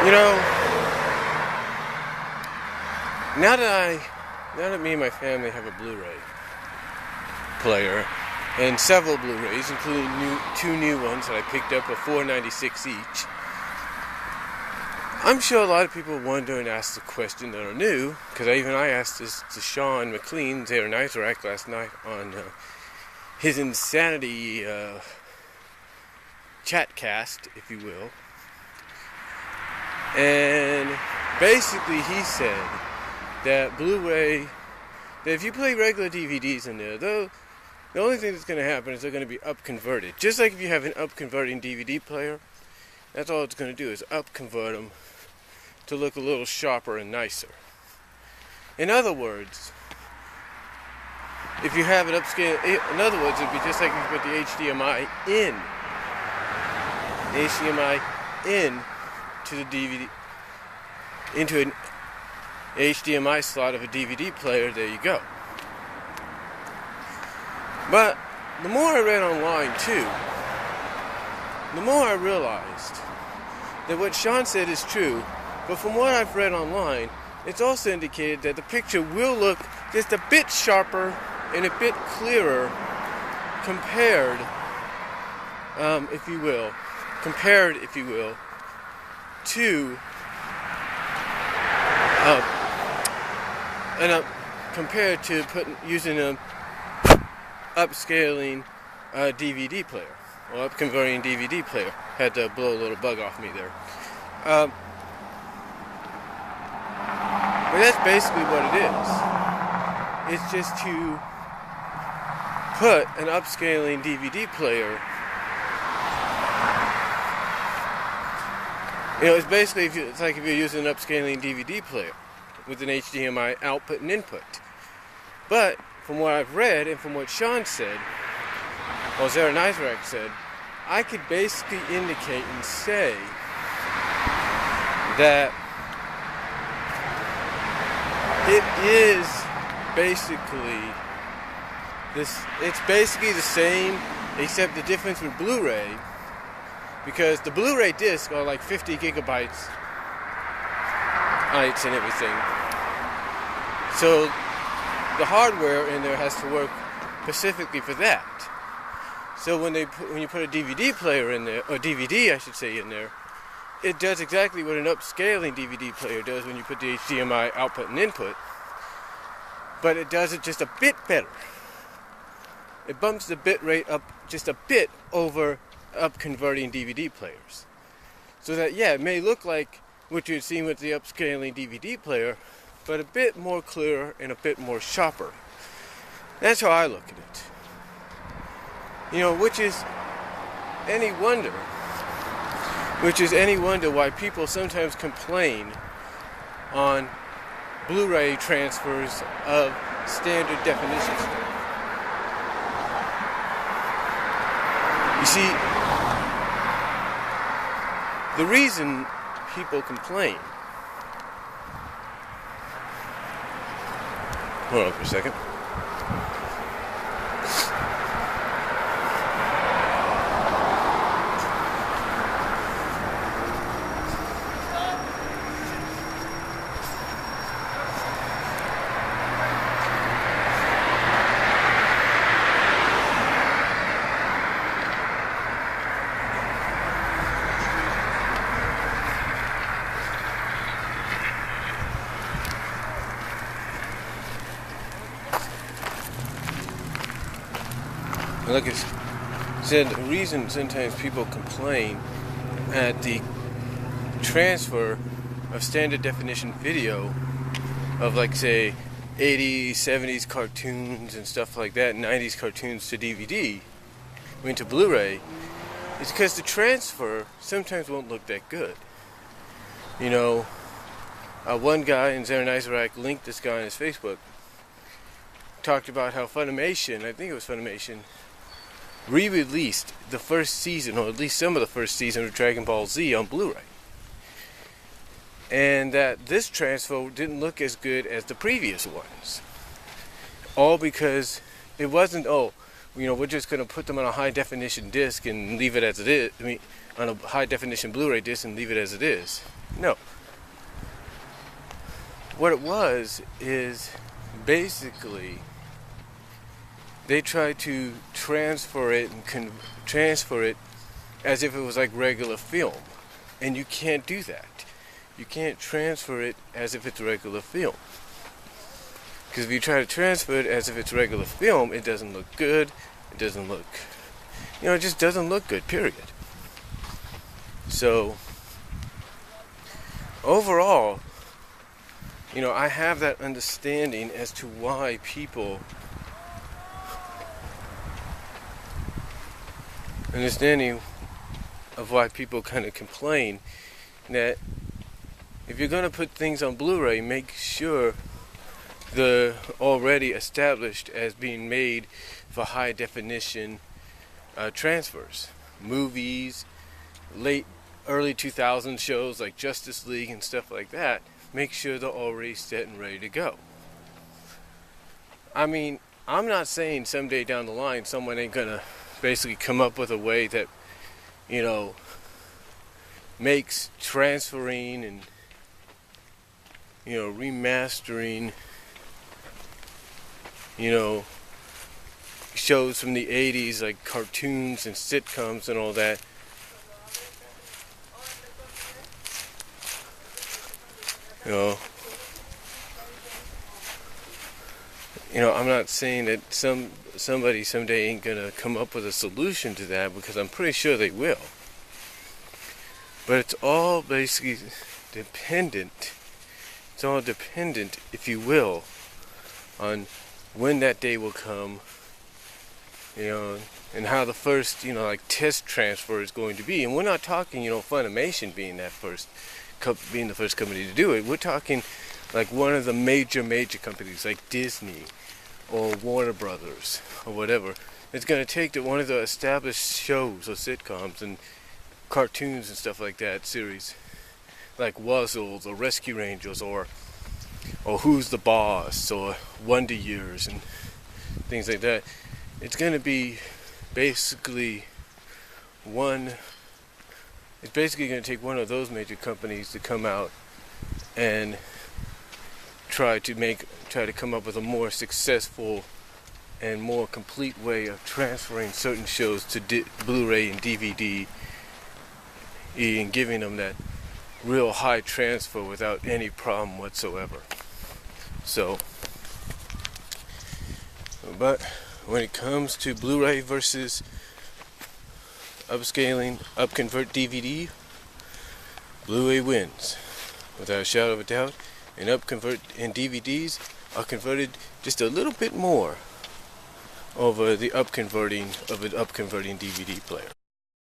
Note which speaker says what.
Speaker 1: You know, now that me and my family have a Blu-ray player and several Blu-rays, including two new ones that I picked up for $4.96 each, I'm sure a lot of people wonder and ask the question that are new, because I asked this to Sean McLean, Zara Nizarak, last night on his Insanity chatcast, if you will. And basically he said that Blu-ray, that if you play regular DVDs in there, though, the only thing that's going to happen is they're going to be upconverted. Just like if you have an upconverting DVD player, that's all it's going to do is upconvert them to look a little sharper and nicer. In other words, if you have it upscale, in other words, it'd be just like if you put the HDMI in to the DVD, into an HDMI slot of a DVD player. There you go. But the more I read online too, the more I realized that what Sean said is true. But from what I've read online, it's also indicated that the picture will look just a bit sharper and a bit clearer compared, if you will, to compared to using a upscaling DVD player or upconverting DVD player. Had to blow a little bug off me there. But that's basically what it is. It's just to put an upscaling DVD player. You know, it's basically it's like if you're using an upscaling DVD player with an HDMI output and input. But from what I've read and from what Sean said, or Zara Nizarak said, I could basically indicate and say that it is basically this. It's basically the same, except the difference with Blu-ray, because the Blu-ray discs are like 50 gigabytes heights and everything. So the hardware in there has to work specifically for that. So when you put a DVD player in there, or DVD I should say in there, it does exactly what an upscaling DVD player does when you put the HDMI output and input, but it does it just a bit better. It bumps the bit rate up just a bit over upconverting DVD players. So that, yeah, it may look like what you'd seen with the upscaling DVD player, but a bit more clear and a bit more sharper. That's how I look at it. You know, which is any wonder why people sometimes complain on Blu-ray transfers of standard definition stuff. You see, the reason people complain. Hold on for a second. Like I said, the reason sometimes people complain at the transfer of standard definition video of, like, say, 80s, 70s cartoons and stuff like that, 90s cartoons to DVD, to Blu-ray, is because the transfer sometimes won't look that good. You know, one guy, and Zara Nizarak linked this guy on his Facebook, talked about how Funimation, I think it was Funimation, re-released the first season, or at least some of the first season of Dragon Ball Z on Blu-ray. And that this transfer didn't look as good as the previous ones. All because it wasn't, we're just going to put them on a high definition disc and leave it as it is. I mean, on a high definition Blu-ray disc and leave it as it is. No. What it was is basically they tried to transfer it and transfer it as if it was like regular film. And you can't do that. You can't transfer it as if it's regular film. Because if you try to transfer it as if it's regular film, it doesn't look good. It doesn't look, it just doesn't look good, period. So, overall, I have that understanding as to why people, kind of complain that if you're going to put things on Blu-ray, make sure they're already established as being made for high definition transfers. Movies, early 2000 shows like Justice League and stuff like that, make sure they're already set and ready to go. I mean, I'm not saying someday down the line someone ain't gonna basically come up with a way that, makes transferring and, remastering, shows from the 80s like cartoons and sitcoms and all that. I'm not saying that somebody someday ain't gonna come up with a solution to that, because I'm pretty sure they will. But it's all basically dependent. It's all dependent, if you will, on when that day will come, and how the first, test transfer is going to be. And we're not talking, Funimation being the first company to do it. We're talking like one of the major companies, like Disney or Warner Brothers or whatever. It's going to take one of the established shows or sitcoms and cartoons and stuff like that, series like Wuzzles or Rescue Rangers or Who's the Boss or Wonder Years and things like that. It's going to be basically going to take one of those major companies to come out and try to come up with a more successful and more complete way of transferring certain shows to Blu-ray and DVD, and giving them that real high transfer without any problem whatsoever. So, but when it comes to Blu-ray versus upconvert DVD, Blu-ray wins without a shadow of a doubt, and upconvert and DVDs are converted just a little bit more over the upconverting of an upconverting DVD player.